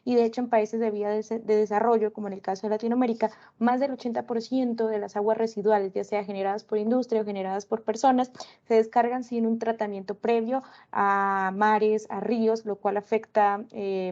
y de hecho en países de vías de desarrollo, como en el caso de Latinoamérica, más del 80% de las aguas residuales, ya sea generadas por industria o generadas por personas, se descargan sin un tratamiento previo a mares, a ríos, lo cual afecta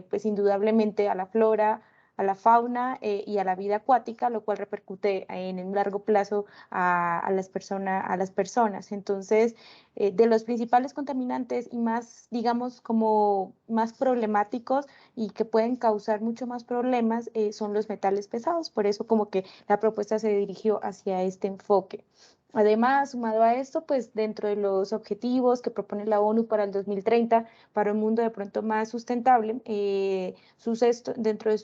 pues indudablemente a la flora, a la fauna y a la vida acuática, lo cual repercute en un largo plazo a las personas. Entonces, de los principales contaminantes y más, digamos, como más problemáticos y que pueden causar mucho más problemas son los metales pesados. Por eso como que la propuesta se dirigió hacia este enfoque. Además, sumado a esto, pues dentro de los objetivos que propone la ONU para el 2030, para un mundo de pronto más sustentable, dentro de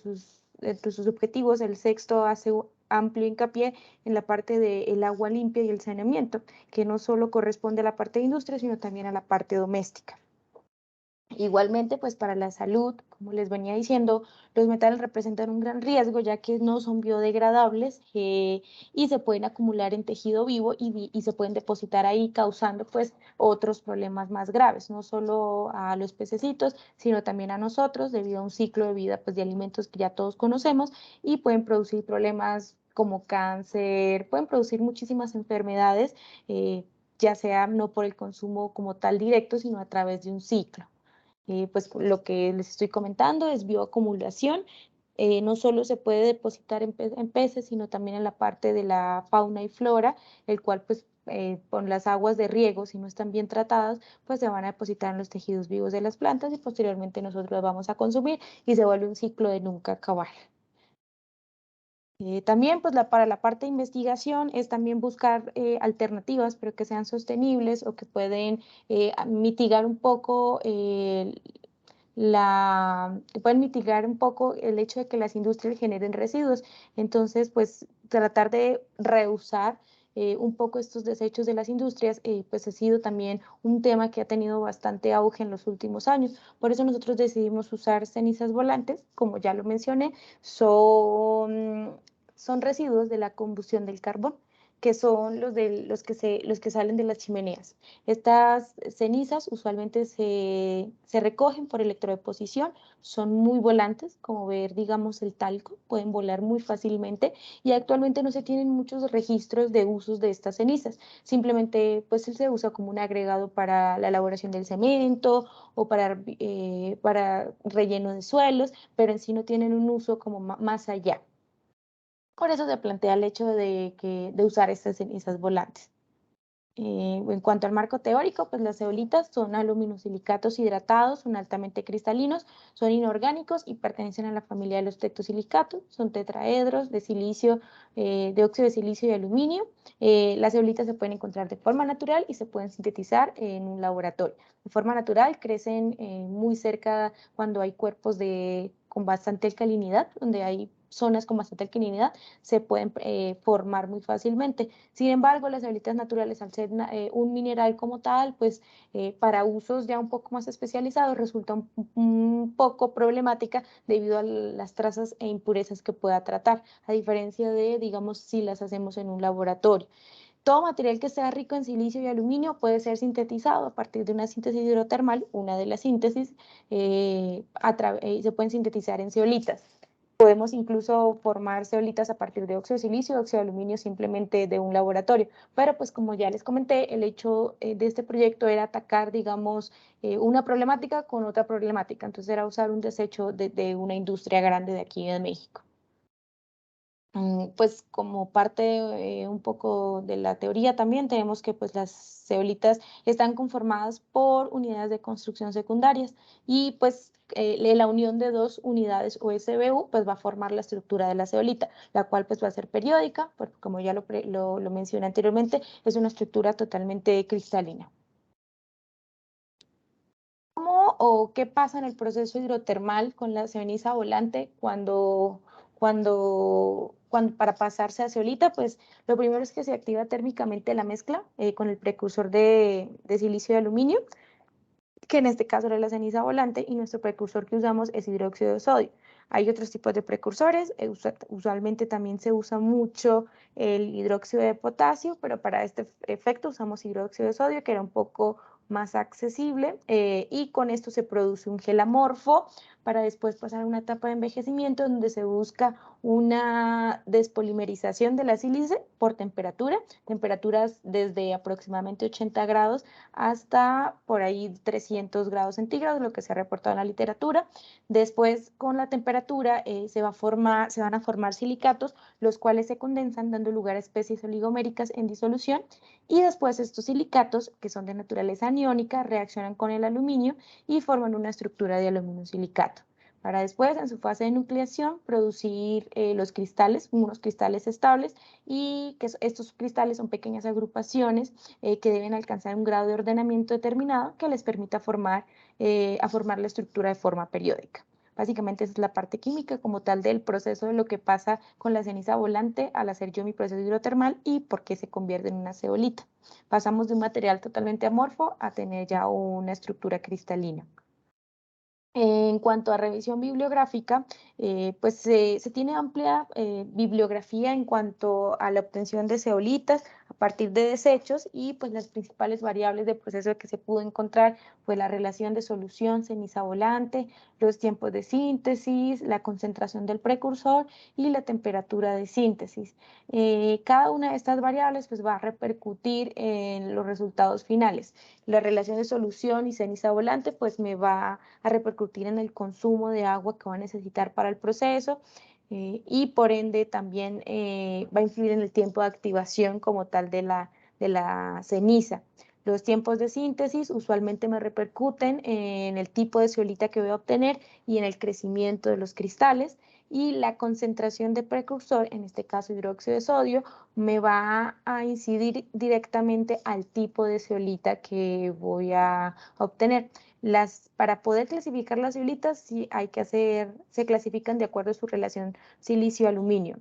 sus objetivos, el sexto hace amplio hincapié en la parte del agua limpia y el saneamiento, que no solo corresponde a la parte de industria, sino también a la parte doméstica. Igualmente, pues para la salud, como les venía diciendo, los metales representan un gran riesgo ya que no son biodegradables y se pueden acumular en tejido vivo y se pueden depositar ahí causando pues otros problemas más graves, no solo a los pececitos, sino también a nosotros debido a un ciclo de vida pues de alimentos que ya todos conocemos y pueden producir problemas como cáncer, pueden producir muchísimas enfermedades, ya sea no por el consumo como tal directo, sino a través de un ciclo. Pues lo que les estoy comentando es bioacumulación. No solo se puede depositar en peces, sino también en la parte de la fauna y flora, el cual pues con las aguas de riego, si no están bien tratadas, pues se van a depositar en los tejidos vivos de las plantas y posteriormente nosotros las vamos a consumir y se vuelve un ciclo de nunca acabar. También, pues para la parte de investigación es también buscar alternativas, pero que sean sostenibles o que pueden mitigar un poco que pueden mitigar un poco el hecho de que las industrias generen residuos. Entonces, pues tratar de reusar un poco estos desechos de las industrias, pues ha sido también un tema que ha tenido bastante auge en los últimos años. Por eso nosotros decidimos usar cenizas volantes, como ya lo mencioné, son residuos de la combustión del carbón, que son los que salen de las chimeneas. Estas cenizas usualmente se recogen por electrodeposición, son muy volantes, como ver, digamos, el talco, pueden volar muy fácilmente y actualmente no se tienen muchos registros de usos de estas cenizas. Simplemente, pues, se usa como un agregado para la elaboración del cemento o para relleno de suelos, pero en sí no tienen un uso como más allá. Por eso se plantea el hecho de usar estas cenizas volantes. En cuanto al marco teórico, pues las zeolitas son aluminosilicatos hidratados, son altamente cristalinos, son inorgánicos y pertenecen a la familia de los tetrasilicatos, son tetraedros de silicio, de óxido de silicio y aluminio. Las zeolitas se pueden encontrar de forma natural y se pueden sintetizar en un laboratorio. De forma natural crecen muy cerca cuando hay cuerpos con bastante alcalinidad, donde hay zonas con bastante alcalinidad, se pueden formar muy fácilmente. Sin embargo, las zeolitas naturales, al ser un mineral como tal, pues para usos ya un poco más especializados resulta un poco problemática debido a las trazas e impurezas que pueda tratar, a diferencia de, digamos, si las hacemos en un laboratorio. Todo material que sea rico en silicio y aluminio puede ser sintetizado a partir de una síntesis hidrotermal, una de las síntesis, se pueden sintetizar en zeolitas. Podemos incluso formar zeolitas a partir de óxido de silicio y óxido de aluminio simplemente de un laboratorio. Pero pues como ya les comenté, el hecho de este proyecto era atacar, digamos, una problemática con otra problemática. Entonces era usar un desecho de una industria grande de aquí de México. Pues como parte un poco de la teoría también tenemos que pues las zeolitas están conformadas por unidades de construcción secundarias y pues la unión de dos unidades OSBU pues va a formar la estructura de la zeolita, la cual pues va a ser periódica, porque como ya lo mencioné anteriormente, es una estructura totalmente cristalina. ¿Cómo o qué pasa en el proceso hidrotermal con la ceniza volante para pasarse a zeolita? Pues lo primero es que se activa térmicamente la mezcla con el precursor de silicio y aluminio, que en este caso era la ceniza volante, y nuestro precursor que usamos es hidróxido de sodio. Hay otros tipos de precursores, usualmente también se usa mucho el hidróxido de potasio, pero para este efecto usamos hidróxido de sodio, que era un poco más accesible, y con esto se produce un gel amorfo para después pasar a una etapa de envejecimiento donde se busca una despolimerización de la sílice por temperatura, temperaturas desde aproximadamente 80 grados hasta por ahí 300 grados centígrados, lo que se ha reportado en la literatura. Después, con la temperatura, se van a formar silicatos, los cuales se condensan, dando lugar a especies oligoméricas en disolución, y después estos silicatos, que son de naturaleza aniónica, reaccionan con el aluminio y forman una estructura de aluminosilicato, para después, en su fase de nucleación, producir los cristales, unos cristales estables, y que estos cristales son pequeñas agrupaciones que deben alcanzar un grado de ordenamiento determinado que les permita formar la estructura de forma periódica. Básicamente esa es la parte química como tal del proceso de lo que pasa con la ceniza volante al hacer yo mi proceso hidrotermal y por qué se convierte en una zeolita. Pasamos de un material totalmente amorfo a tener ya una estructura cristalina. En cuanto a revisión bibliográfica, pues se tiene amplia bibliografía en cuanto a la obtención de zeolitas a partir de desechos, y pues las principales variables de proceso que se pudo encontrar fue la relación de solución ceniza volante, los tiempos de síntesis, la concentración del precursor y la temperatura de síntesis. Cada una de estas variables pues va a repercutir en los resultados finales. La relación de solución y ceniza volante pues me va a repercutir en el consumo de agua que va a necesitar para el proceso, y por ende también va a influir en el tiempo de activación como tal de la ceniza. Los tiempos de síntesis usualmente me repercuten en el tipo de zeolita que voy a obtener y en el crecimiento de los cristales, y la concentración de precursor, en este caso hidróxido de sodio, me va a incidir directamente al tipo de zeolita que voy a obtener. Para poder clasificar las zeolitas, sí se clasifican de acuerdo a su relación silicio-aluminio.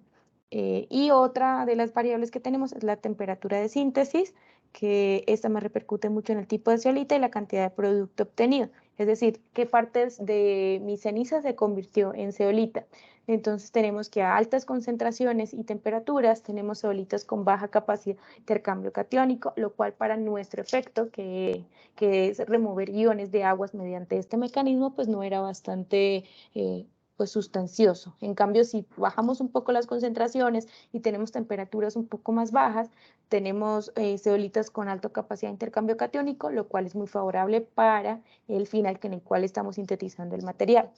Y otra de las variables que tenemos es la temperatura de síntesis, que esta me repercute mucho en el tipo de zeolita y la cantidad de producto obtenido. Es decir, qué partes de mi ceniza se convirtió en zeolita. Entonces tenemos que a altas concentraciones y temperaturas tenemos zeolitas con baja capacidad de intercambio catiónico, lo cual para nuestro efecto, que es remover iones de aguas mediante este mecanismo, pues no era bastante pues sustancioso. En cambio, si bajamos un poco las concentraciones y tenemos temperaturas un poco más bajas, tenemos zeolitas con alta capacidad de intercambio catiónico, lo cual es muy favorable para el final en el cual estamos sintetizando el material.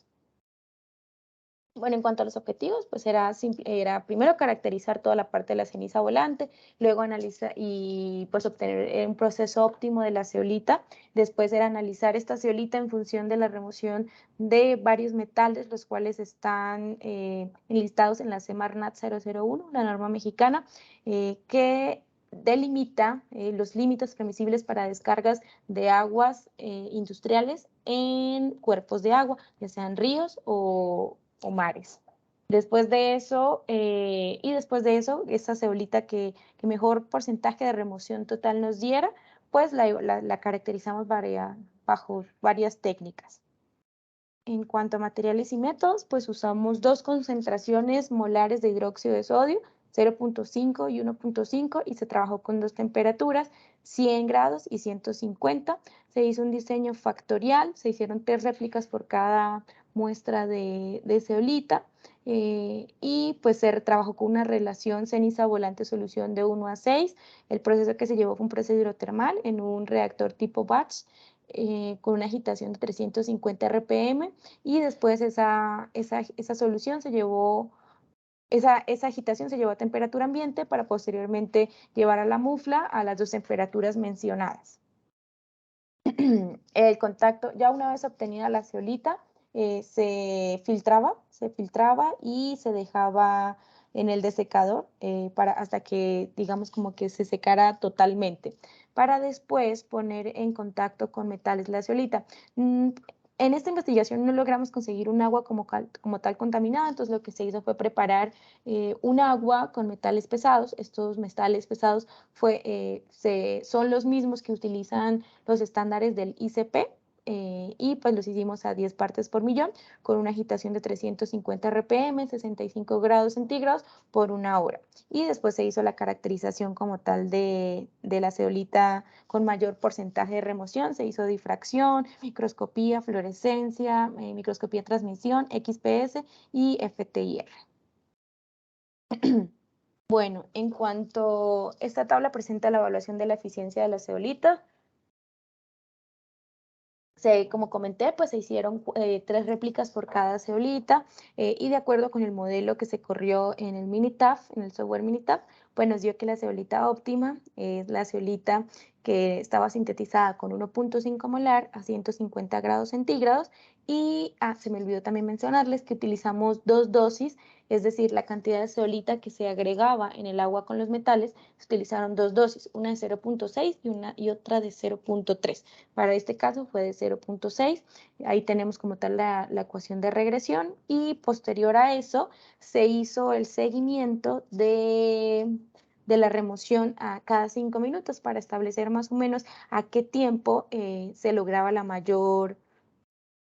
Bueno, en cuanto a los objetivos, pues era primero caracterizar toda la parte de la ceniza volante, luego analizar y pues obtener un proceso óptimo de la zeolita. Después era analizar esta zeolita en función de la remoción de varios metales, los cuales están enlistados en la Semarnat 001, la norma mexicana, que delimita los límites permisibles para descargas de aguas industriales en cuerpos de agua, ya sean ríos o mares. Después de eso, esta cebolita que mejor porcentaje de remoción total nos diera, pues la caracterizamos bajo varias técnicas. En cuanto a materiales y métodos, pues usamos dos concentraciones molares de hidróxido de sodio, 0.5 y 1.5, y se trabajó con dos temperaturas, 100 grados y 150. Se hizo un diseño factorial, se hicieron 3 réplicas por cada muestra de zeolita, y pues se trabajó con una relación ceniza volante solución de 1 a 6. El proceso que se llevó fue un proceso hidrotermal en un reactor tipo batch, con una agitación de 350 RPM, y después esa solución se llevó, esa agitación se llevó a temperatura ambiente para posteriormente llevar a la mufla a las 2 temperaturas mencionadas. El contacto, ya una vez obtenida la zeolita, se filtraba y se dejaba en el desecador hasta que, digamos, como que se secara totalmente, para después poner en contacto con metales la zeolita. En esta investigación no logramos conseguir un agua como tal contaminada, entonces lo que se hizo fue preparar un agua con metales pesados. Estos metales pesados son los mismos que utilizan los estándares del ICP, y pues los hicimos a 10 partes por millón con una agitación de 350 RPM, 65 grados centígrados por 1 hora. Y después se hizo la caracterización como tal de la zeolita con mayor porcentaje de remoción, se hizo difracción, microscopía, fluorescencia, microscopía de transmisión, XPS y FTIR. Bueno, en cuanto esta tabla presenta la evaluación de la eficiencia de la zeolita, como comenté, pues se hicieron 3 réplicas por cada zeolita y de acuerdo con el modelo que se corrió en el Minitab, en el software Minitab, pues nos dio que la zeolita óptima es la zeolita que estaba sintetizada con 1.5 molar a 150 grados centígrados y se me olvidó también mencionarles que utilizamos 2 dosis, es decir, la cantidad de zeolita que se agregaba en el agua con los metales, se utilizaron 2 dosis, una de 0.6 y otra de 0.3. Para este caso fue de 0.6. Ahí tenemos como tal la ecuación de regresión y posterior a eso se hizo el seguimiento de la remoción a cada 5 minutos para establecer más o menos a qué tiempo se lograba la mayor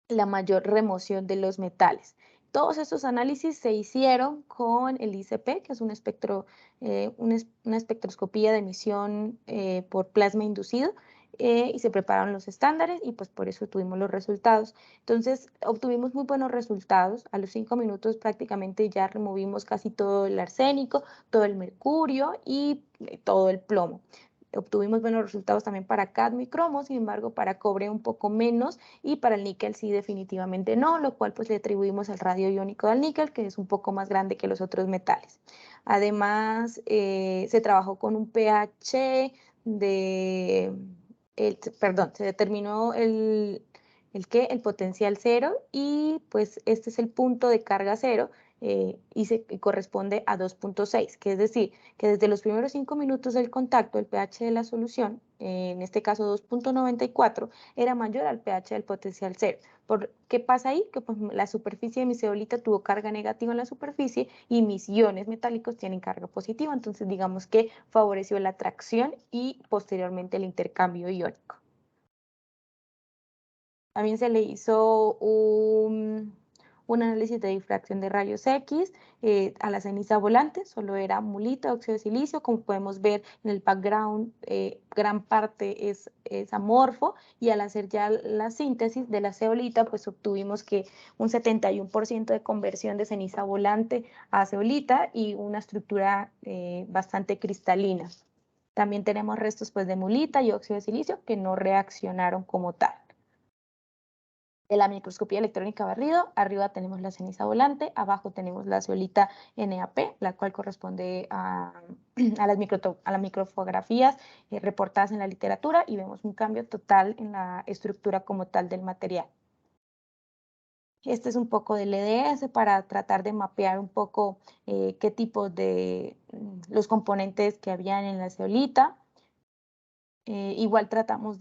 remoción de los metales. Todos estos análisis se hicieron con el ICP, que es un espectro, una espectroscopía de emisión por plasma inducido, y se prepararon los estándares y pues por eso tuvimos los resultados. Entonces obtuvimos muy buenos resultados. A los 5 minutos prácticamente ya removimos casi todo el arsénico, todo el mercurio y todo el plomo. Obtuvimos buenos resultados también para cadmio y cromo, sin embargo para cobre un poco menos y para el níquel sí definitivamente no, lo cual pues le atribuimos al radio iónico del níquel, que es un poco más grande que los otros metales. Además, se trabajó con un pH se determinó el potencial cero y pues este es el punto de carga cero y corresponde a 2.6, que es decir, que desde los primeros 5 minutos del contacto el pH de la solución, en este caso 2.94, era mayor al pH del potencial cero. ¿Qué pasa ahí? Que pues, la superficie de mi zeolita tuvo carga negativa en la superficie y mis iones metálicos tienen carga positiva, entonces digamos que favoreció la atracción y posteriormente el intercambio iónico. También se le hizo un análisis de difracción de rayos X a la ceniza volante, solo era mulita, óxido de silicio, como podemos ver en el background, gran parte es amorfo, y al hacer ya la síntesis de la zeolita, pues obtuvimos que un 71% de conversión de ceniza volante a zeolita y una estructura bastante cristalina. También tenemos restos pues, de mulita y óxido de silicio que no reaccionaron como tal. De la microscopía electrónica barrido, arriba tenemos la ceniza volante, abajo tenemos la zeolita NAP, la cual corresponde a las microfotografías reportadas en la literatura y vemos un cambio total en la estructura como tal del material. Este es un poco del EDS para tratar de mapear un poco qué tipo de los componentes que habían en la zeolita. Igual tratamos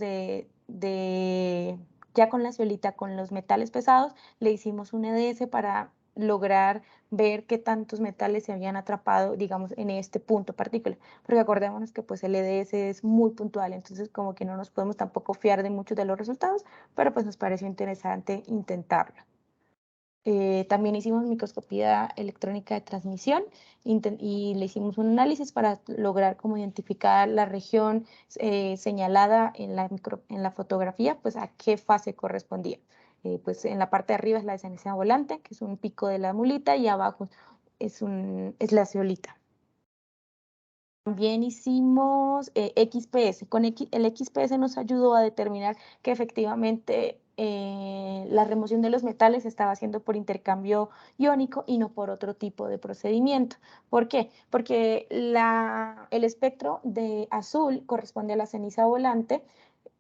ya con la zeolita, con los metales pesados, le hicimos un EDS para lograr ver qué tantos metales se habían atrapado, digamos, en este punto particular. Porque acordémonos que pues el EDS es muy puntual, entonces como que no nos podemos tampoco fiar de muchos de los resultados, pero pues nos pareció interesante intentarlo. También hicimos microscopía electrónica de transmisión y le hicimos un análisis para lograr como identificar la región señalada en la fotografía, pues a qué fase correspondía. Pues en la parte de arriba es la de ceniza volante, que es un pico de la mulita, y abajo es la zeolita. También hicimos XPS. El XPS nos ayudó a determinar que efectivamente la remoción de los metales se estaba haciendo por intercambio iónico y no por otro tipo de procedimiento. ¿Por qué? Porque el espectro de azul corresponde a la ceniza volante,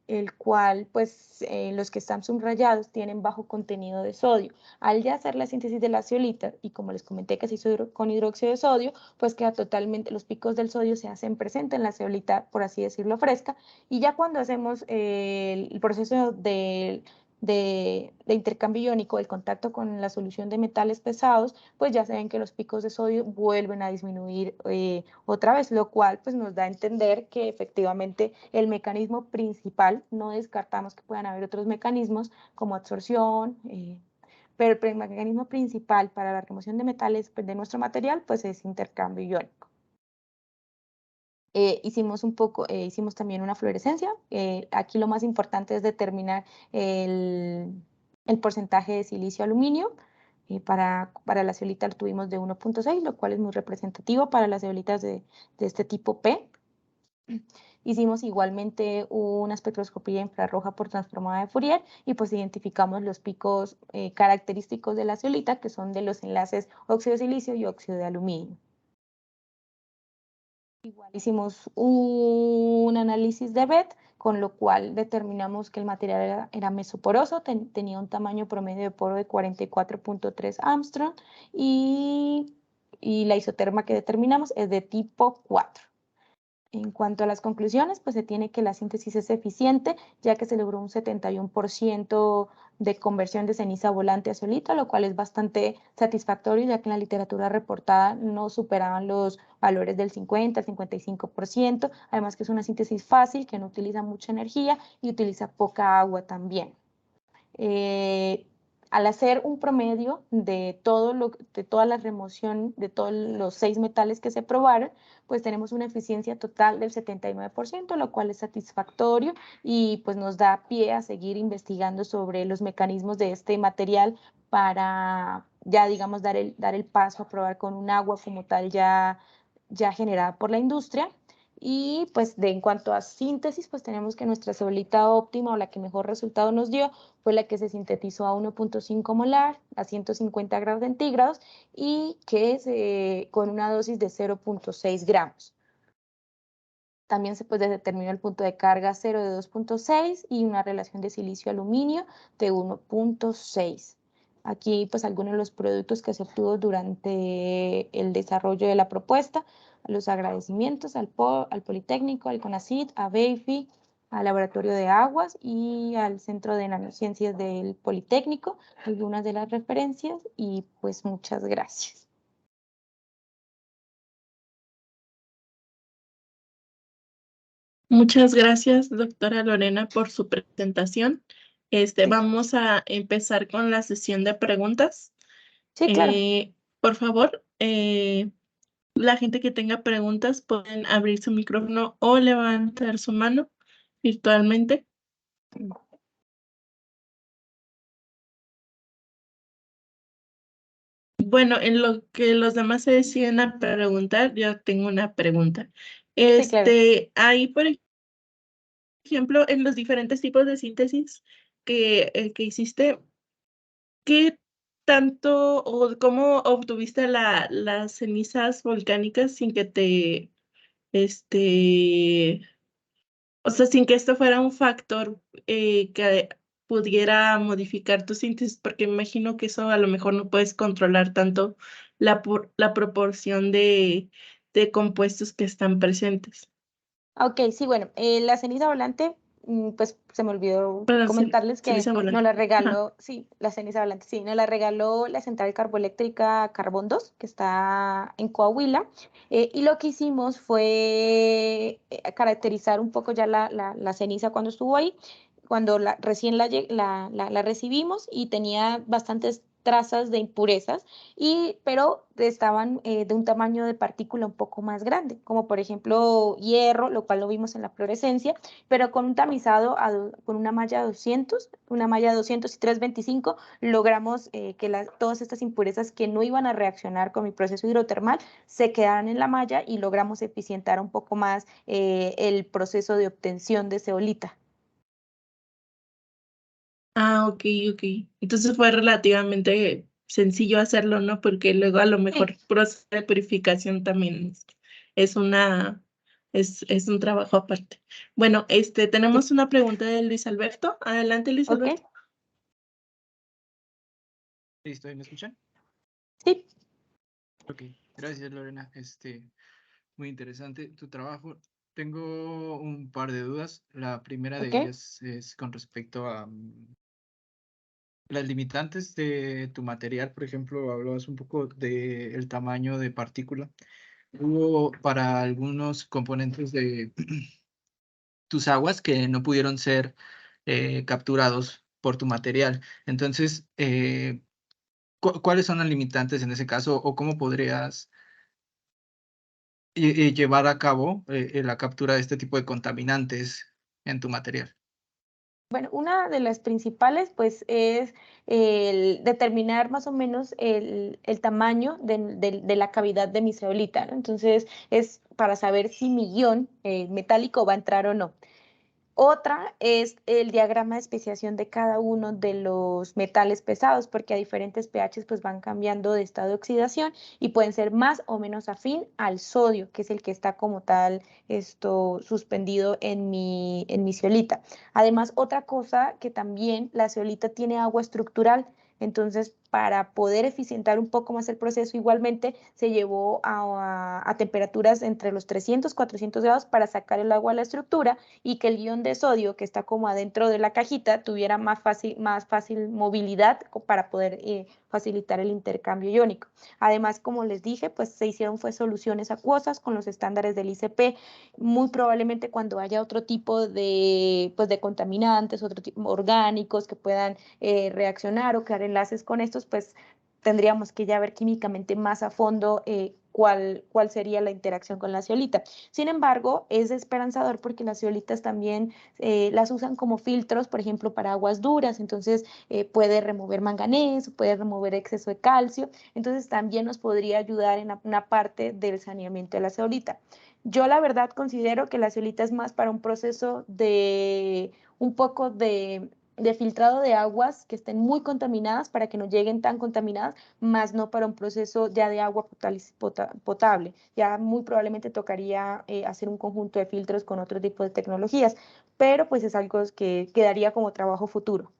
el cual, pues, los que están subrayados tienen bajo contenido de sodio. Al ya hacer la síntesis de la zeolita, y como les comenté que se hizo con hidróxido de sodio, pues queda totalmente, los picos del sodio se hacen presentes en la zeolita, por así decirlo, fresca, y ya cuando hacemos el proceso de de intercambio iónico, el contacto con la solución de metales pesados, pues ya se ven que los picos de sodio vuelven a disminuir otra vez, lo cual pues nos da a entender que efectivamente el mecanismo principal, no descartamos que puedan haber otros mecanismos como absorción, pero el mecanismo principal para la remoción de metales de nuestro material pues es intercambio iónico. Hicimos también una fluorescencia. Aquí lo más importante es determinar el porcentaje de silicio-aluminio. Para la zeolita lo tuvimos de 1.6, lo cual es muy representativo para las zeolitas de este tipo P. Hicimos igualmente una espectroscopía infrarroja por transformada de Fourier y pues identificamos los picos característicos de la zeolita, que son de los enlaces óxido de silicio y óxido de aluminio. Igual hicimos un análisis de BET, con lo cual determinamos que el material era mesoporoso, tenía un tamaño promedio de poro de 44.3 Armstrong y la isoterma que determinamos es de tipo 4. En cuanto a las conclusiones, pues se tiene que la síntesis es eficiente, ya que se logró un 71% de conversión de ceniza volante a zeolita, lo cual es bastante satisfactorio, ya que en la literatura reportada no superaban los valores del 50 al 55%, además que es una síntesis fácil, que no utiliza mucha energía y utiliza poca agua también. Al hacer un promedio de toda la remoción de todos los 6 metales que se probaron, pues tenemos una eficiencia total del 79%, lo cual es satisfactorio y pues nos da pie a seguir investigando sobre los mecanismos de este material para ya, digamos, dar el paso a probar con un agua como tal ya generada por la industria. Y pues en cuanto a síntesis, pues tenemos que nuestra zeolita óptima o la que mejor resultado nos dio fue la que se sintetizó a 1.5 molar a 150 grados centígrados y que es con una dosis de 0.6 gramos. También se determinó el punto de carga 0 de 2.6 y una relación de silicio-aluminio de 1.6. Aquí pues algunos de los productos que se obtuvo durante el desarrollo de la propuesta, los agradecimientos al Politécnico, al CONACYT, a BEIFI, al Laboratorio de Aguas y al Centro de Nanociencias del Politécnico, algunas de las referencias y pues muchas gracias. Muchas gracias, doctora Lorena, por su presentación. Vamos a empezar con la sesión de preguntas. Sí, claro. Por favor, la gente que tenga preguntas pueden abrir su micrófono o levantar su mano virtualmente. Bueno, en lo que los demás se deciden a preguntar, yo tengo una pregunta. Sí, claro. Hay, por ejemplo, en los diferentes tipos de síntesis que hiciste, ¿qué tanto o cómo obtuviste las cenizas volcánicas sin que o sea, sin que esto fuera un factor que pudiera modificar tu síntesis? Porque me imagino que eso a lo mejor no puedes controlar tanto la proporción de compuestos que están presentes. Ok, sí, bueno, la ceniza volante, pues se me olvidó Perdón, comentarles que ceniza nos volante. la Ajá. regaló, sí, la ceniza volante, sí, nos la regaló la central carboeléctrica Carbón 2, que está en Coahuila, y lo que hicimos fue caracterizar un poco ya la ceniza cuando estuvo ahí, cuando recién la recibimos y tenía bastantes trazas de impurezas, pero estaban de un tamaño de partícula un poco más grande, como por ejemplo hierro, lo cual lo vimos en la fluorescencia, pero con un tamizado con una malla 200, una malla 200 y 325, logramos que todas estas impurezas que no iban a reaccionar con mi proceso hidrotermal se quedaran en la malla y logramos eficientar un poco más el proceso de obtención de zeolita. Ah, ok, ok. Entonces fue relativamente sencillo hacerlo, ¿no? Porque luego a lo Sí, mejor proceso de purificación también es una, es un trabajo aparte. Bueno, sí, tenemos una pregunta de Luis Alberto. Adelante, Luis ok, Alberto. Listo, ¿ahí me escuchan? sí, Ok, gracias Lorena. Muy interesante tu trabajo. Tengo un par de dudas. La primera de ok, ellas es con respecto a las limitantes de tu material, por ejemplo, hablabas un poco del tamaño de partícula. Hubo para algunos componentes de tus aguas que no pudieron ser capturados por tu material. Entonces, ¿cuáles son las limitantes en ese caso o cómo podrías llevar a cabo la captura de este tipo de contaminantes en tu material? Bueno, una de las principales, pues, es el determinar más o menos el tamaño de la cavidad de mi zeolita, ¿no? Entonces, es para saber si mi guión metálico va a entrar o no. Otra es el diagrama de especiación de cada uno de los metales pesados, porque a diferentes pHs pues van cambiando de estado de oxidación y pueden ser más o menos afín al sodio, que es el que está como tal suspendido en mi zeolita. Además, otra cosa que también la zeolita tiene agua estructural, entonces para poder eficientar un poco más el proceso, igualmente se llevó a temperaturas entre los 300 400 grados para sacar el agua a la estructura y que el ion de sodio que está como adentro de la cajita tuviera más fácil movilidad para poder facilitar el intercambio iónico. Además, como les dije, pues se hicieron fue soluciones acuosas con los estándares del ICP. Muy probablemente cuando haya otro tipo pues de contaminantes, otro tipo orgánicos que puedan reaccionar o crear enlaces con estos, pues tendríamos que ya ver químicamente más a fondo cuál sería la interacción con la zeolita. Sin embargo, es esperanzador porque las zeolitas también las usan como filtros, por ejemplo, para aguas duras, entonces puede remover manganeso, puede remover exceso de calcio, entonces también nos podría ayudar en una parte del saneamiento de la zeolita. Yo la verdad considero que la zeolita es más para un proceso de un poco de filtrado de aguas que estén muy contaminadas para que no lleguen tan contaminadas, más no para un proceso ya de agua potable. Ya muy probablemente tocaría hacer un conjunto de filtros con otro tipo de tecnologías, pero pues es algo que quedaría como trabajo futuro.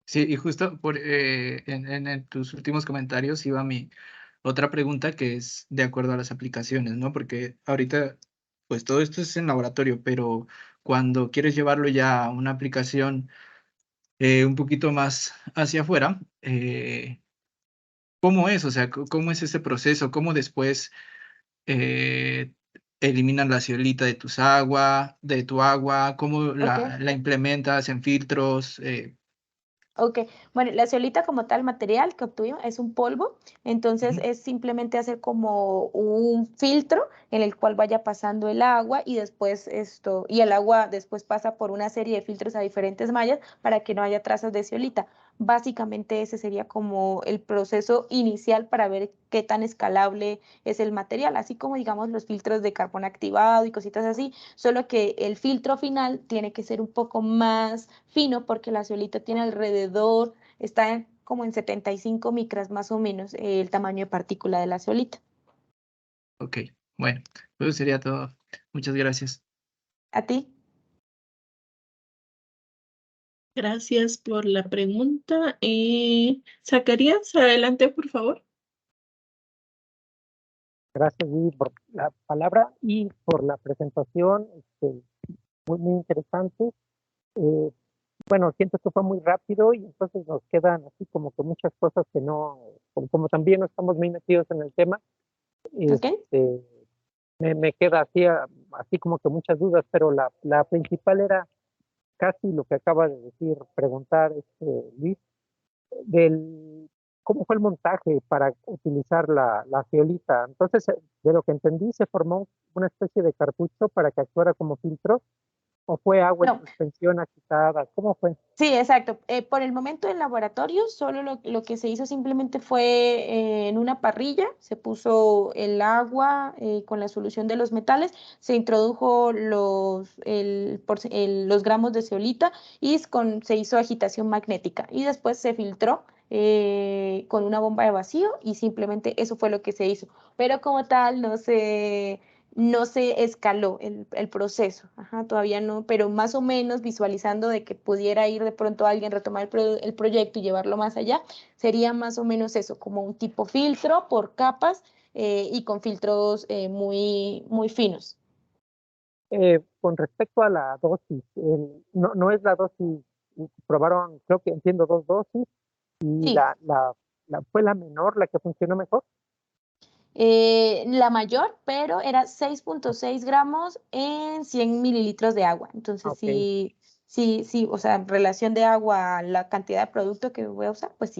Sí, y justo en tus últimos comentarios iba mi otra pregunta que es de acuerdo a las aplicaciones, ¿no? Porque ahorita, pues todo esto es en laboratorio, pero cuando quieres llevarlo ya a una aplicación un poquito más hacia afuera, ¿cómo es? O sea, ¿cómo es ese proceso? ¿Cómo después eh, eliminan la zeolita de tu agua? ¿Cómo ¿Ok? la implementas en filtros? Ok, bueno, la zeolita como tal material que obtuvimos es un polvo, entonces Ujú. es simplemente hacer como un filtro en el cual vaya pasando el agua y después y el agua después pasa por una serie de filtros a diferentes mallas para que no haya trazas de zeolita. Básicamente ese sería como el proceso inicial para ver qué tan escalable es el material, así como digamos los filtros de carbón activado y cositas así, solo que el filtro final tiene que ser un poco más fino porque la zeolita tiene alrededor, está como en 75 micras más o menos el tamaño de partícula de la zeolita. Ok, bueno, eso sería todo. Muchas gracias. ¿A ti? Gracias por la pregunta. Zacarías, adelante, por favor. Gracias, Vivi, por la palabra y por la presentación, muy interesante. Eh, bueno, siento que fue muy rápido y entonces nos quedan así como que muchas cosas que no, como también no estamos muy metidos en el tema, ¿Ok? este, me queda así como que muchas dudas, pero la principal era casi lo que acaba de decir, preguntar Luis, del cómo fue el montaje para utilizar la zeolita. Entonces, de lo que entendí, se formó una especie de cartucho para que actuara como filtro, o fue agua en No, suspensión agitada, ¿cómo fue? sí, exacto. Por el momento en laboratorio, solo lo que se hizo simplemente fue en una parrilla, se puso el agua con la solución de los metales, se introdujo los gramos de zeolita y se hizo agitación magnética y después se filtró con una bomba de vacío y simplemente eso fue lo que se hizo. Pero como tal, no se escaló el proceso, ajá, todavía no, pero más o menos visualizando de que pudiera ir de pronto alguien retomar el proyecto y llevarlo más allá, sería más o menos eso, como un tipo filtro por capas y con filtros muy finos. Con respecto a la dosis, no es la dosis probaron, creo que entiendo, 2 dosis, y Sí. fue la menor la que funcionó mejor. La mayor, pero era 6.6 gramos en 100 mililitros de agua. Entonces, Ok. sí, o sea, en relación de agua a la cantidad de producto que voy a usar, pues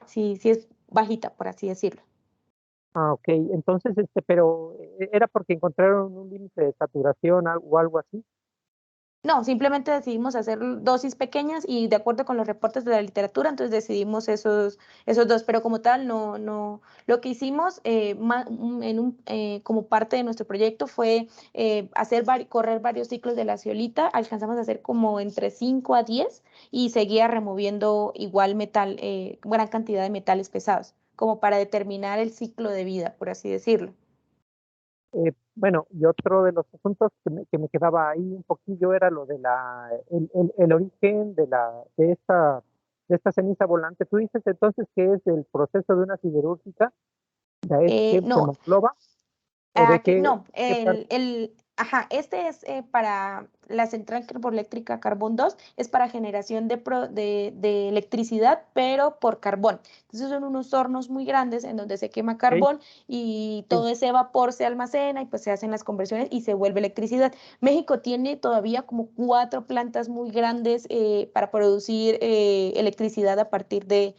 sí es bajita, por así decirlo. Ok, entonces, pero ¿era porque encontraron un límite de saturación o algo así? No, simplemente decidimos hacer dosis pequeñas y de acuerdo con los reportes de la literatura, entonces decidimos esos dos, pero como tal, no. Lo que hicimos como parte de nuestro proyecto fue correr varios ciclos de la zeolita, alcanzamos a hacer como entre 5 a 10 y seguía removiendo igual metal, gran cantidad de metales pesados, como para determinar el ciclo de vida, por así decirlo. Bueno, y otro de los asuntos que me quedaba ahí un poquillo era lo de el origen de esta ceniza volante. Tú dices entonces que es el proceso de una siderúrgica, ¿es que se No, engloba? ¿O de No, qué parte? este es para la central carboeléctrica Carbón 2, es para generación de electricidad, pero por carbón. Entonces son unos hornos muy grandes en donde se quema Ok, carbón y sí, todo ese vapor se almacena y pues se hacen las conversiones y se vuelve electricidad. México tiene todavía como 4 plantas muy grandes para producir electricidad a partir de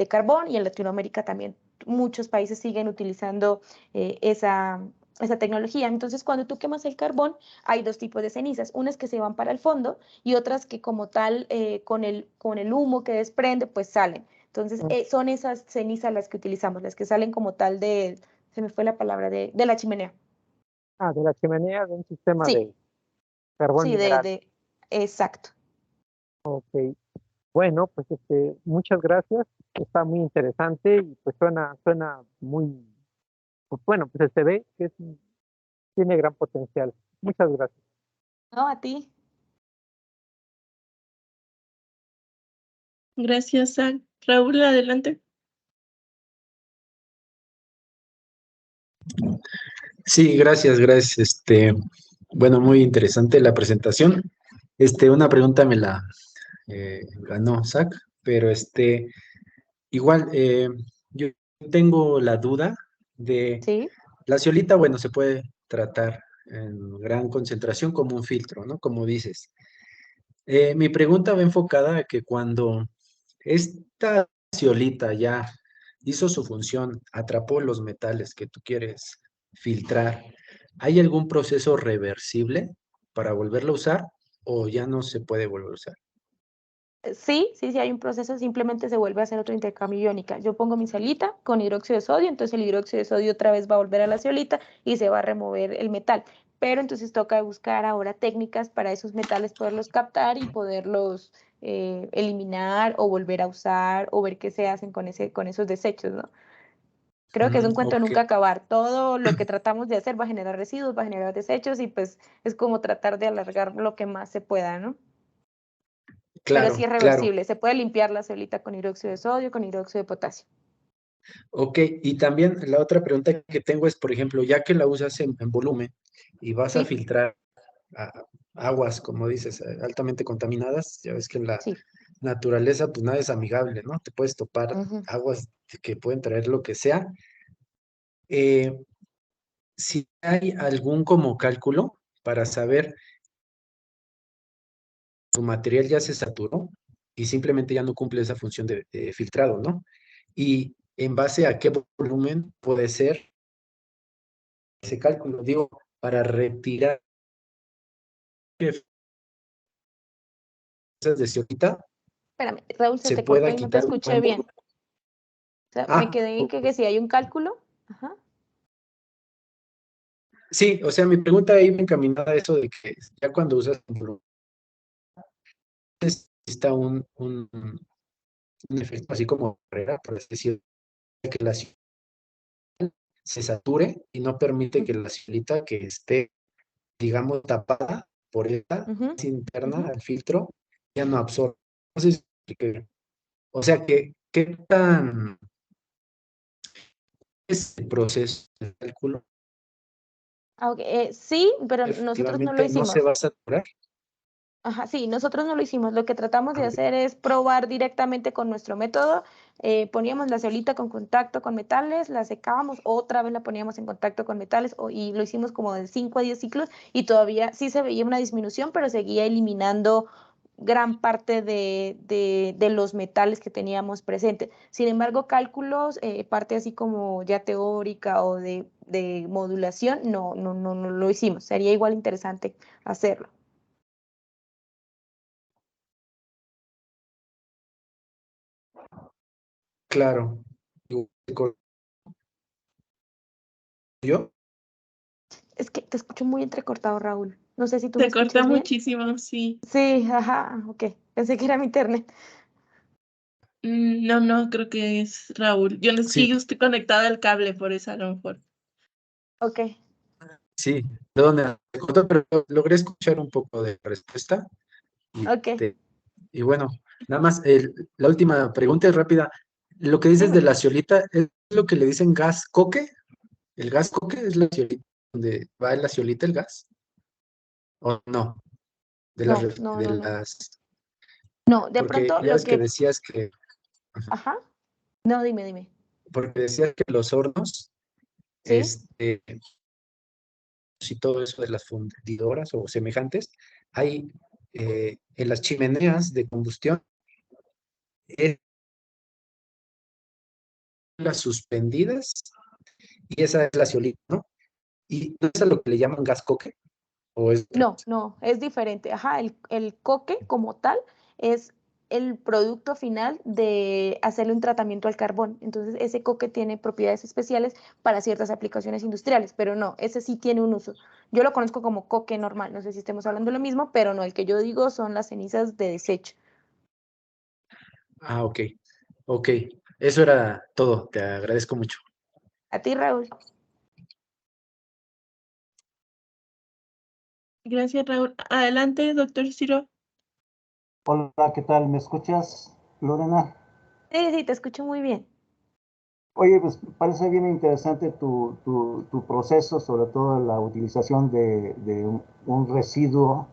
carbón y en Latinoamérica también muchos países siguen utilizando esa tecnología. Entonces, cuando tú quemas el carbón, hay dos tipos de cenizas, unas que se van para el fondo y otras que como tal, con el humo que desprende, pues salen. Entonces, mm, son esas cenizas las que utilizamos, las que salen como tal se me fue la palabra, de la chimenea. de la chimenea de un sistema Sí, de carbón sí, mineral. exacto. Ok, bueno, pues muchas gracias. Está muy interesante y pues suena muy, pues bueno, pues se ve que tiene gran potencial. Muchas gracias. No, a ti. Gracias, Zach. Raúl, adelante. Sí, gracias. Bueno, muy interesante la presentación. Una pregunta me la ganó Zach, pero igual, yo tengo la duda de Sí. la zeolita, bueno, se puede tratar en gran concentración como un filtro, ¿no? Como dices. Mi pregunta va enfocada a que cuando esta zeolita ya hizo su función, atrapó los metales que tú quieres filtrar, ¿hay algún proceso reversible para volverlo a usar o ya no se puede volver a usar? Sí, hay un proceso, simplemente se vuelve a hacer otro intercambio iónica. Yo pongo mi salita con hidróxido de sodio, entonces el hidróxido de sodio otra vez va a volver a la zeolita y se va a remover el metal. Pero entonces toca buscar ahora técnicas para esos metales poderlos captar y poderlos eliminar o volver a usar o ver qué se hacen con esos desechos, ¿no? Creo que es un cuento de Ok, nunca acabar. Todo lo que tratamos de hacer va a generar residuos, va a generar desechos y pues es como tratar de alargar lo que más se pueda, ¿no? Pero sí claro, es claro. reversible, se puede limpiar la ceolita con hidróxido de sodio, con hidróxido de potasio. Ok, y también la otra pregunta que tengo es, por ejemplo, ya que la usas en volumen y vas a Sí, filtrar a- aguas, como dices, altamente contaminadas, ya ves que en la sí. naturaleza pues nada es amigable, ¿no? Te puedes topar Ujú. aguas que pueden traer lo que sea. Eh, si hay algún como cálculo para saber tu material ya se saturó y simplemente ya no cumple esa función de filtrado, ¿no? Y en base a qué volumen puede ser ese cálculo, digo, para retirar piezas de ceolita, Espérame, Raúl, se se te cortó pueda y no te quitar un escuché buen bien. volumen. O sea, me Ah, quedé en que si hay un cálculo. Ajá. sí, o sea, mi pregunta ahí me encaminaba a eso de que ya cuando usas un volumen, necesita un efecto así como barrera, por así decirlo, que la ceolita se sature y no permite que Ujú, la ceolita que esté, digamos, tapada por esta ujú, ujú. interna al filtro, ya no absorbe. Entonces, o sea, que, ¿qué tan es el proceso de cálculo? Ah, ok, sí, pero nosotros no lo Efectivamente, no se hicimos. va a saturar. Ajá, sí, nosotros no lo hicimos. Lo que tratamos de Ok. hacer es probar directamente con nuestro método. Poníamos la ceolita con contacto con metales, la secábamos, otra vez la poníamos en contacto con metales y lo hicimos como de 5 a 10 ciclos y todavía sí se veía una disminución, pero seguía eliminando gran parte de los metales que teníamos presentes. Sin embargo, cálculos, parte así como ya teórica o de modulación, no lo hicimos. Sería igual interesante hacerlo. Claro. ¿Yo? Es que te escucho muy entrecortado, Raúl. No sé si tú me Se corta escuchas bien. muchísimo, sí. Sí, ajá, ok. Pensé que era mi internet. No, creo que es Raúl. Yo no es que Sí, yo estoy conectada al cable, por eso a lo mejor. Ok, sí. ¿De dónde me cortó? Pero logré escuchar un poco de respuesta. Y, ok. y bueno, nada más, la última pregunta es rápida. Lo que dices Dime. de la ciolita, ¿es lo que le dicen gas coque? ¿El gas coque es la ciolita donde va en la ciolita el gas? ¿O no? De las, No, no, de no, no. las, No, de porque pronto ya lo ves que que, decías que, ajá, ajá. No, dime. porque decías que los hornos, ¿Sí? este, y todo eso de las fundidoras o semejantes, hay en las chimeneas de combustión, es las suspendidas y esa es la ciolita, ¿no? ¿Y no es a lo que le llaman gas coque? ¿O es otra No, cosa? no, es diferente. Ajá, el coque como tal es el producto final de hacerle un tratamiento al carbón. Entonces, ese coque tiene propiedades especiales para ciertas aplicaciones industriales, pero no, ese sí tiene un uso. Yo lo conozco como coque normal, no sé si estemos hablando de lo mismo, pero no, el que yo digo son las cenizas de desecho. Ah, ok, ok. Eso era todo. Te agradezco mucho. A ti, Raúl. Gracias, Raúl. Adelante, doctor Ciro. Hola, ¿qué tal? ¿Me escuchas, Lorena? Sí, te escucho muy bien. Oye, pues parece bien interesante tu proceso, sobre todo la utilización de un residuo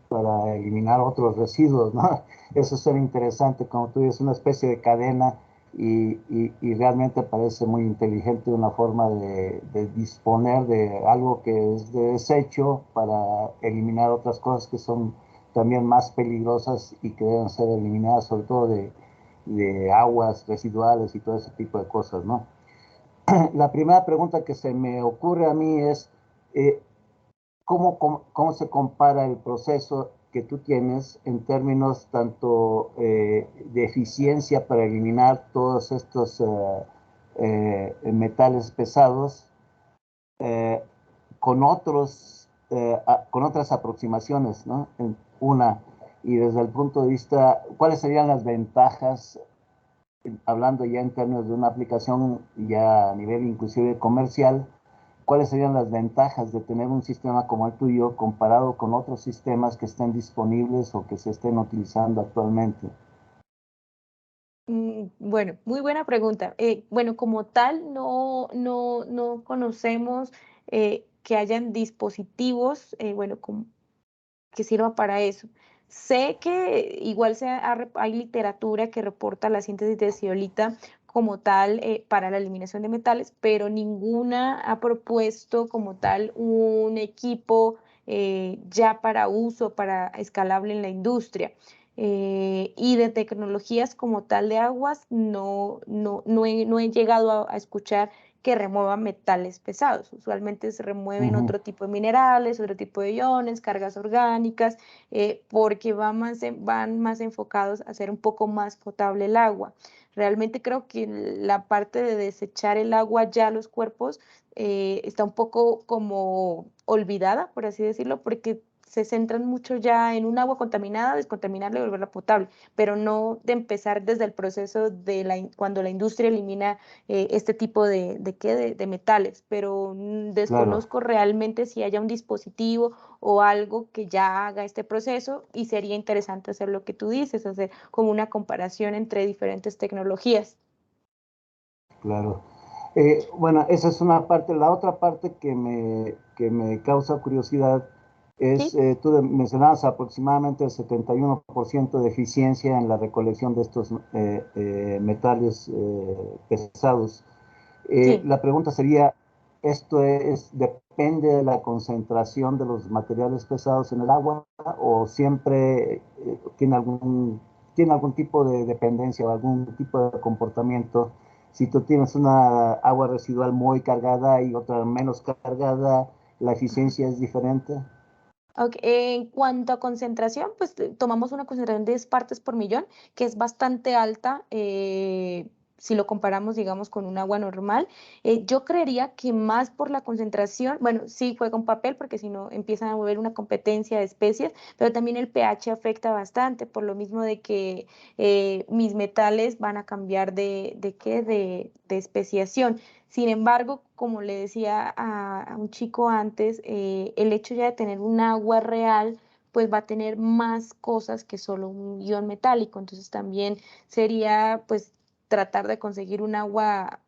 para eliminar otros residuos, ¿no? Eso suena interesante, como tú dices, una especie de cadena y realmente parece muy inteligente una forma de disponer de algo que es de desecho para eliminar otras cosas que son también más peligrosas y que deben ser eliminadas, sobre todo de aguas residuales y todo ese tipo de cosas, ¿no? La primera pregunta que se me ocurre a mí es, eh, ¿cómo se compara el proceso que tú tienes en términos tanto de eficiencia para eliminar todos estos metales pesados eh, con otras aproximaciones, ¿no? Una, y desde el punto de vista, ¿cuáles serían las ventajas, hablando ya en términos de una aplicación ya a nivel inclusive comercial, cuáles serían las ventajas de tener un sistema como el tuyo comparado con otros sistemas que estén disponibles o que se estén utilizando actualmente? Bueno, muy buena pregunta. Bueno, como tal, no conocemos que hayan dispositivos, bueno, que sirva para eso. Sé que igual hay literatura que reporta la síntesis de zeolita como tal para la eliminación de metales, pero ninguna ha propuesto como tal un equipo ya para uso, para escalable en la industria. Y de tecnologías como tal de aguas, no he llegado a escuchar que remuevan metales pesados. Usualmente se remueven Ujú. otro tipo de minerales, otro tipo de iones, cargas orgánicas, porque van más enfocados a hacer un poco más potable el agua. Realmente creo que la parte de desechar el agua ya a los cuerpos está un poco como olvidada, por así decirlo, porque se centran mucho ya en un agua contaminada, descontaminarla y volverla potable, pero no de empezar desde el proceso de cuando la industria elimina este tipo de metales, pero Claro. desconozco realmente si haya un dispositivo o algo que ya haga este proceso y sería interesante hacer lo que tú dices, hacer como una comparación entre diferentes tecnologías. Claro. Bueno, esa es una parte. La otra parte que me causa curiosidad Tú mencionabas aproximadamente el 71% de eficiencia en la recolección de estos metales pesados. Sí. La pregunta sería, ¿esto depende de la concentración de los materiales pesados en el agua o siempre tiene algún tipo de dependencia o algún tipo de comportamiento? Si tú tienes una agua residual muy cargada y otra menos cargada, ¿la eficiencia es diferente? Okay. En cuanto a concentración, pues tomamos una concentración de 10 partes por millón, que es bastante alta si lo comparamos, digamos, con un agua normal. Yo creería que más por la concentración, bueno, sí juega un papel porque si no empiezan a haber una competencia de especies, pero también el pH afecta bastante, por lo mismo de que mis metales van a cambiar de especiación. Sin embargo, como le decía a un chico antes, el hecho ya de tener un agua real, pues va a tener más cosas que solo un ion metálico. Entonces también sería pues tratar de conseguir un agua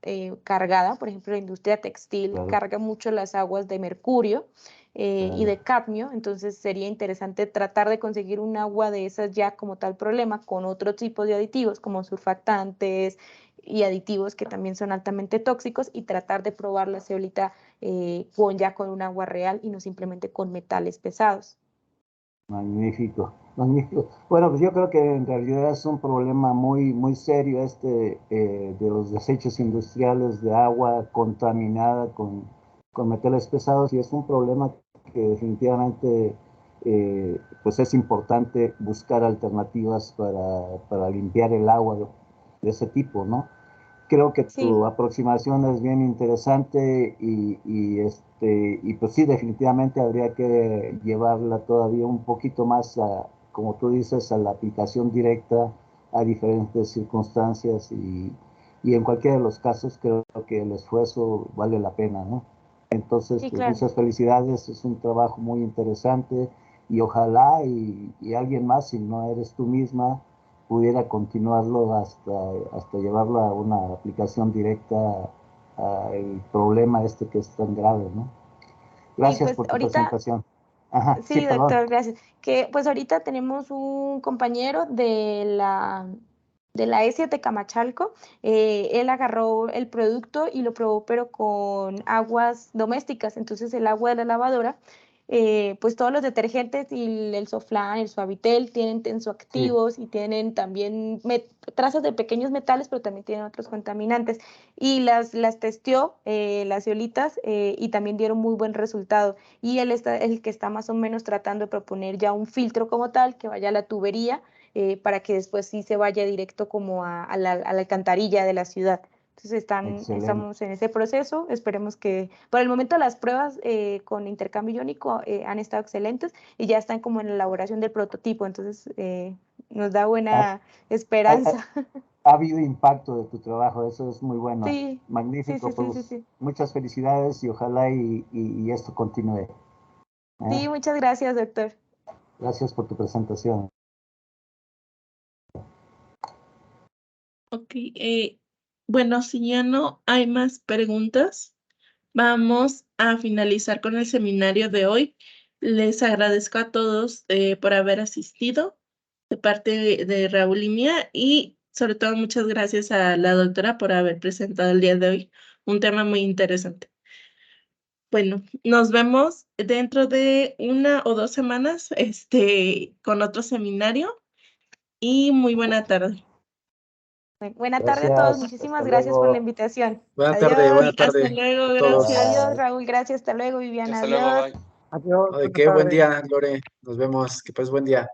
cargada. Por ejemplo, la industria textil Claro. carga mucho las aguas de mercurio y de cadmio. Entonces sería interesante tratar de conseguir un agua de esas ya como tal problema con otro tipo de aditivos como surfactantes y aditivos que también son altamente tóxicos y tratar de probar la zeolita con un agua real y no simplemente con metales pesados. Magnífico, magnífico. Bueno, pues yo creo que en realidad es un problema muy, muy serio de los desechos industriales de agua contaminada con metales pesados y es un problema que definitivamente pues es importante buscar alternativas para limpiar el agua de ese tipo, ¿no? Creo que Sí. tu aproximación es bien interesante y pues sí, definitivamente habría que llevarla todavía un poquito más como tú dices, a la aplicación directa a diferentes circunstancias y en cualquiera de los casos creo que el esfuerzo vale la pena, ¿no? Entonces, Sí, pues claro. muchas felicidades, es un trabajo muy interesante y ojalá y alguien más, si no eres tú misma, pudiera continuarlo hasta llevarlo a una aplicación directa al problema que es tan grave, ¿no? Sí, Gracias pues por tu ahorita, presentación. Ajá, sí, sí, perdón. doctor, gracias. Que pues ahorita tenemos un compañero de la E7 Camachalco. Él agarró el producto y lo probó, pero con aguas domésticas. Entonces el agua de la lavadora, pues todos los detergentes y el Soflan, el Suavitel tienen Sí, tensoactivos y tienen también trazas de pequeños metales, pero también tienen otros contaminantes. Y las testeó, las eolitas, y también dieron muy buen resultado. Y él es el que está más o menos tratando de proponer ya un filtro como tal, que vaya a la tubería, para que después sí se vaya directo como a la alcantarilla de la ciudad. Entonces excelente. estamos en ese proceso, esperemos que, por el momento las pruebas con intercambio iónico han estado excelentes y ya están como en la elaboración del prototipo, entonces nos da Ha, buena ha- esperanza. ha habido impacto de tu trabajo, eso es muy bueno. Sí, sí, Magnífico, sí, sí, sí, pues sí. muchas felicidades y ojalá y esto continúe. Sí, ¿Eh? muchas gracias, doctor. Gracias por tu presentación. Ok, bueno, si ya no hay más preguntas, vamos a finalizar con el seminario de hoy. Les agradezco a todos por haber asistido de parte de Raúl y mía y sobre todo muchas gracias a la doctora por haber presentado el día de hoy un tema muy interesante. Bueno, nos vemos dentro de 1 o 2 semanas, con otro seminario y muy buena tarde. Buena tarde a todos, Gracias, muchísimas hasta gracias por la luego. invitación. Buena Adiós. Hasta tarde luego, a todos. Adiós, Bye. Raúl, gracias, hasta luego, Viviana, Hasta luego, adiós. bye. Adiós, No, de buenas qué buen tardes. día, Lore. Nos vemos. Que pases buen día.